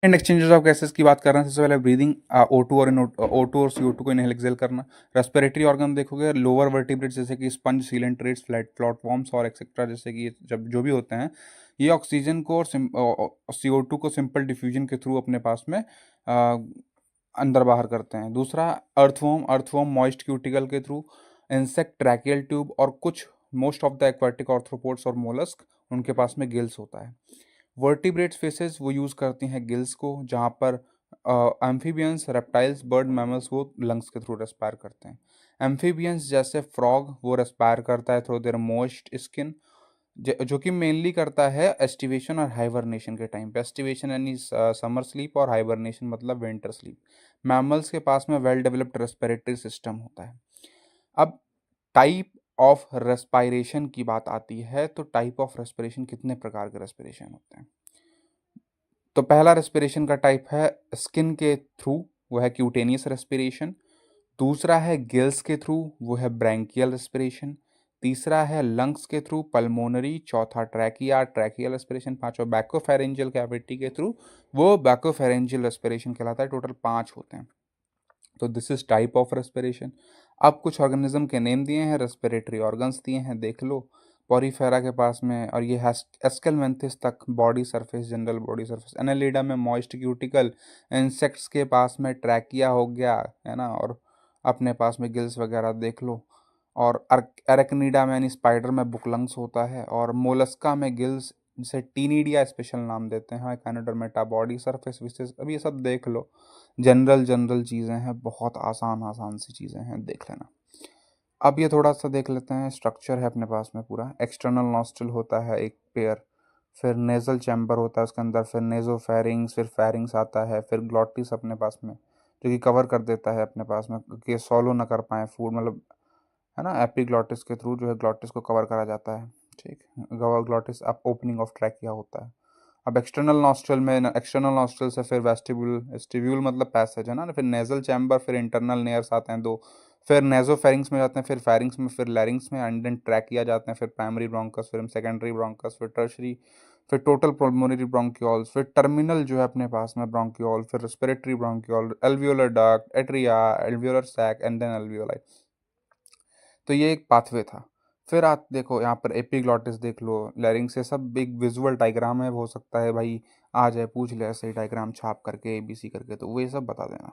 And exchanges of gases की बात कर रहे हैं। सबसे पहले ब्रीदिंग, O2 और CO2 को इनहेल एक्सेल करना। रेस्पिरेटरी ऑर्गन देखोगे, लोअर वर्टिब्रेट्स जैसे कि स्पंज, सीलेंट्रेट्स, फ्लैटफॉर्म्स और एक्सेट्रा, जैसे कि जब जो भी होते हैं, ये ऑक्सीजन को और CO2 को सिंपल डिफ्यूजन के थ्रू अपने पास में अंदर बाहर करते हैं। दूसरा, अर्थवॉर्म मॉइस्ट क्यूटिकल के थ्रू, इंसेक्ट ट्रैकियल ट्यूब, और कुछ most of the aquatic arthropods और मोलस्क उनके पास में गिल्स होता है। वर्टिब्रेट्स फेसेस वो यूज़ करती हैं गिल्स को, जहाँ पर एम्फीबियंस, रेप्टाइल्स, बर्ड, मैमल्स वो लंग्स के थ्रू रेस्पायर करते हैं। एम्फीबियंस जैसे फ्रॉग वो रेस्पायर करता है थ्रू देयर मोइस्ट स्किन, जो कि मेनली करता है एस्टिवेशन और हाइबरनेशन के टाइम पे। एस्टिवेशन यानी समर स्लीप और हाइबरनेशन मतलब विंटर स्लीप। मैमल्स के पास में वेल डेवलप्ड रेस्पिरेटरी सिस्टम होता है। अब टाइप ऑफ रेस्पायरेशन की बात आती है, तो टाइप ऑफ रेस्पिरेशन, कितने प्रकार के रेस्पिरेशन होते हैं। तो पहला रेस्पिरेशन का टाइप है स्किन के थ्रू, वो है क्यूटेनियस रेस्पिरेशन। दूसरा है गिल्स के थ्रू, वो है ब्रैंकियल रेस्पिरेशन। तीसरा है लंग्स के थ्रू, पल्मोनरी। चौथा ट्रैकिया, ट्रैकियल रेस्पिरेशन। पांचवा बैकोफेरेंजियल कैविटी के थ्रू, वो बैकोफेरेंजियल रेस्पिरेशन कहलाता है। टोटल 5 होते हैं। तो this is type of respiration. अब कुछ ऑर्गेनिज्म के नेम दिए हैं, रेस्पिरेटरी ऑर्गन्स दिए हैं, देख लो। पॉरीफेरा के पास में, और ये एस्केलमेंथिस तक body surface, general body surface. Annelida में मॉइस्ट क्यूटिकल। इंसेक्ट्स के पास में ट्रैकिया हो गया, है ना, और अपने पास में गिल्स वगैरह देख लो। और एरेक्निडा में यानी स्पाइडर में बुकलंग्स होता है। और मोलस्का में गिल्स, जिसे टीनिडिया स्पेशल नाम देते हैं। काइनोडर्मेटा बॉडी सरफेस विशेष। अब ये सब देख लो, जनरल जनरल चीज़ें हैं, बहुत आसान आसान सी चीज़ें हैं, देख लेना। अब ये थोड़ा सा देख लेते हैं, स्ट्रक्चर है अपने पास में पूरा। एक्सटर्नल नॉस्ट्रल होता है एक पेयर, फिर नेजल चैम्बर होता है उसके अंदर, फिर नेजोफेरिंग्स, फिर फेरिंग्स आता है, फिर ग्लॉटिस अपने पास में, जो कि कवर कर देता है अपने पास में कि सॉलो ना कर पाए फूड, मतलब, है ना, एपिग्लॉटिस के थ्रू जो है ग्लॉटिस को कवर करा जाता है। ठीक, ग्लॉटिस अब ओपनिंग ऑफ ट्रैकिया होता है। अब एक्सटर्नल नॉस्ट्रल से फिर वेस्टिब्यूल, वेस्टिब्यूल मतलब पैसेज, है ना, फिर नेजल चैम्बर, फिर इंटरनल नेयर्स आते हैं 2, फिर नेजोफेरिंग्स में जाते हैं, फिर फेरिंग्स में, फिर लैरिंग्स में, एंड देन ट्रैकिया जाते हैं, फिर प्राइमरी ब्रोंकस, फिर सेकेंडरी ब्रोंकस, फिर टर्शरी, फिर टोटल पल्मोनरी ब्रोंक्यूल्स, फिर टर्मिनल जो है अपने पास में ब्रोंक्यूल, फिर respiratory bronchiole, alveolar duct, atria, alveolar sac, and then alveoli. तो ये एक पाथवे था। फिर आप देखो यहाँ पर एपिग्लॉटिस देख लो, लैरिंग से सब एक विजुअल डायग्राम है, हो सकता है भाई आ जाए पूछ ले ऐसे ही डायग्राम छाप करके ABC करके, तो वो ये सब बता देना।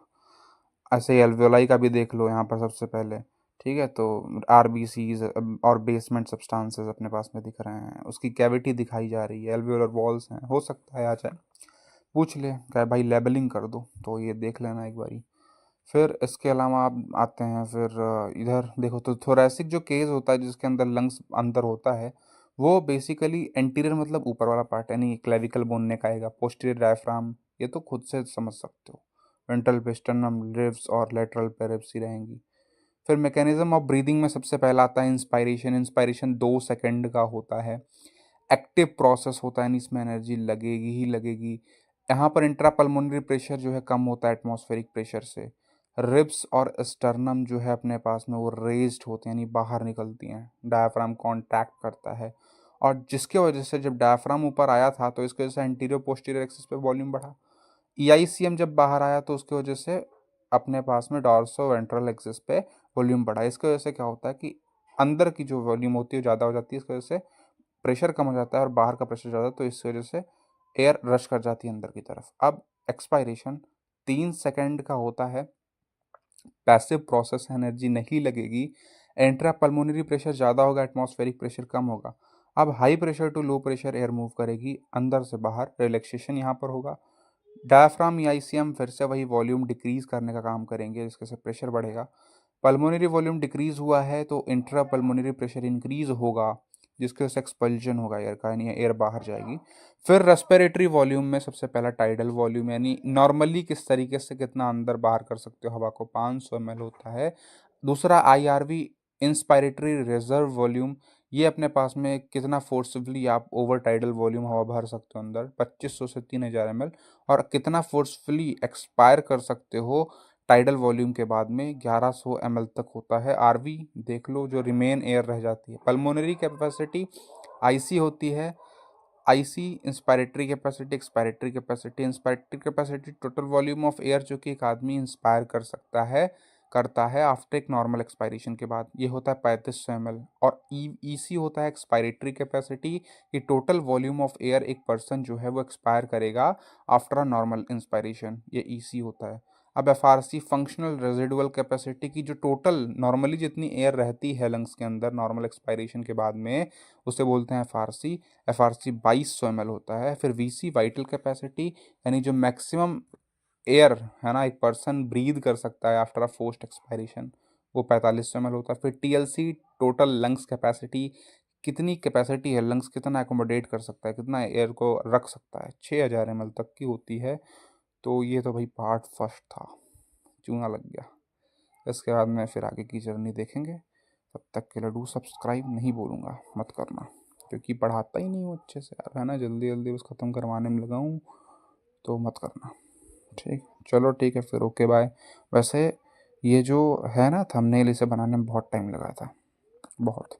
ऐसे ही एल्वियोलाई का भी देख लो यहाँ पर सबसे पहले। ठीक है, तो RBCs और बेसमेंट सब्सटेंसेस अपने पास में दिख रहे हैं, उसकी कैविटी दिखाई जा रही है, एल्वियोलर वॉल्स हैं, हो सकता है आ जाए पूछ ले, कहे भाई लेबलिंग कर दो, तो ये देख लेना एक बारी। फिर इसके अलावा आप आते हैं, फिर इधर देखो तो थोरेसिक जो केस होता है जिसके अंदर लंग्स अंदर होता है, वो बेसिकली एंटीरियर मतलब ऊपर वाला पार्ट, यानी क्लेविकल बोन ने का आएगा, पोस्टीरियर डायफ्राम, ये तो खुद से समझ सकते हो। वेंट्रल पेस्टर्नम, रिब्स और लेटरल पेरिप्सी रहेंगी। फिर मैकेनिज्म ऑफ ब्रीदिंग में सबसे पहला आता है इंस्पायरेशन। इंस्पायरेशन 2 सेकंड का होता है, एक्टिव प्रोसेस होता है, यानी इसमें एनर्जी लगेगी ही लगेगी। यहाँ पर इंट्रापल्मोनरी प्रेशर जो है कम होता है एटमॉस्फेरिक प्रेशर से। रिब्स और स्टर्नम जो है अपने पास में वो रेज्ड होते हैं, यानी बाहर निकलती हैं, डायाफ्राम कॉन्टैक्ट करता है, और जिसके वजह से जब डायाफ्राम ऊपर आया था तो इसकी वजह से एंटीरियर पोस्टीरियर एक्सिस पे वॉल्यूम बढ़ा। EICM जब बाहर आया तो उसकी वजह से अपने पास में डॉर्सो वेंट्रल एक्सिस पे वॉल्यूम बढ़ा। इसकी वजह से क्या होता है कि अंदर की जो वॉल्यूम होती है ज़्यादा हो जाती है, इसकी वजह से प्रेशर कम हो जाता है और बाहर का प्रेशर ज़्यादा, तो इस वजह से एयर रश कर जाती है अंदर की तरफ। अब एक्सपायरेशन 3 सेकंड का होता है, पैसिव प्रोसेस, एनर्जी नहीं लगेगी। इंट्रा पल्मोनरी प्रेशर ज़्यादा होगा, एटमॉस्फेरिक प्रेशर कम होगा। अब high pressure to low pressure air move करेगी अंदर से बाहर, रिलैक्सेशन यहाँ पर होगा। डायफ्राम EICM फिर से वही वॉल्यूम डिक्रीज करने का काम करेंगे, जिसके से प्रेशर बढ़ेगा। पल्मोनरी वॉल्यूम डिक्रीज हुआ है तो इंट्रा पल्मोनरी प्रेशर इंक्रीज होगा, जिसकी वजह से एक्सपल्जन होगा एयर का, यानी एयर बाहर जाएगी। फिर रेस्पिरेटरी वॉल्यूम में सबसे पहला टाइडल वॉल्यूम, यानी नॉर्मली किस तरीके से कितना अंदर बाहर कर सकते हो हवा को, 500 ml होता है। दूसरा IRV, इंस्पायरेटरी रिजर्व वॉल्यूम, ये अपने पास में कितना फोर्सफुली आप ओवर टाइडल वॉल्यूम हवा भर सकते हो अंदर, 2500 से 3000 ml। और कितना फोर्सफुली एक्सपायर कर सकते हो टाइडल वॉल्यूम के बाद में, 1100 ml तक होता है। RV देख लो, जो रिमेन एयर रह जाती है। पल्मोनरी कैपेसिटी IC होती है IC inspiratory capacity, expiratory capacity. Inspiratory capacity total volume of air जो कि एक आदमी इंस्पायर कर सकता है, करता है आफ्टर एक नॉर्मल एक्सपायरेशन के बाद, ये होता है 3500 ml। और ईसी होता है एक्सपायरेटरी कैपेसिटी, कि टोटल वॉल्यूम ऑफ एयर एक पर्सन जो है वो एक्सपायर करेगा आफ्टर अ नॉर्मल इंस्पायरेशन, ये ईसी होता है। अब एफआरसी फंक्शनल रेजिडुअल कैपेसिटी, की जो टोटल नॉर्मली जितनी एयर रहती है लंग्स के अंदर नॉर्मल एक्सपायरेशन के बाद में, उसे बोलते हैं एफआरसी। एफआरसी 2200 ml होता है। फिर वीसी वाइटल कैपेसिटी, यानी जो मैक्सिमम एयर है ना एक पर्सन ब्रीद कर सकता है आफ्टर अ फोर्स्ड एक्सपायरेशन, वो 4500 ml होता है। फिर टीएलसी टोटल लंग्स कैपेसिटी, कितनी कैपेसिटी है लंग्स, कितना एकोमोडेट कर सकता है, कितना एयर को रख सकता है, 6000 ml तक की होती है। तो ये तो भाई पार्ट फर्स्ट था, चूना लग गया। इसके बाद में फिर आगे की जर्नी देखेंगे। तब तक के लिए डू सब्सक्राइब नहीं बोलूँगा, मत करना, क्योंकि पढ़ाता ही नहीं हूँ अच्छे से यार, है ना, जल्दी जल्दी बस ख़त्म करवाने में लगा हूँ, तो मत करना। ठीक, चलो ठीक है फिर, ओके बाय। वैसे ये जो है ना थंबनेल, इसे बनाने में बहुत टाइम लगा था, बहुत।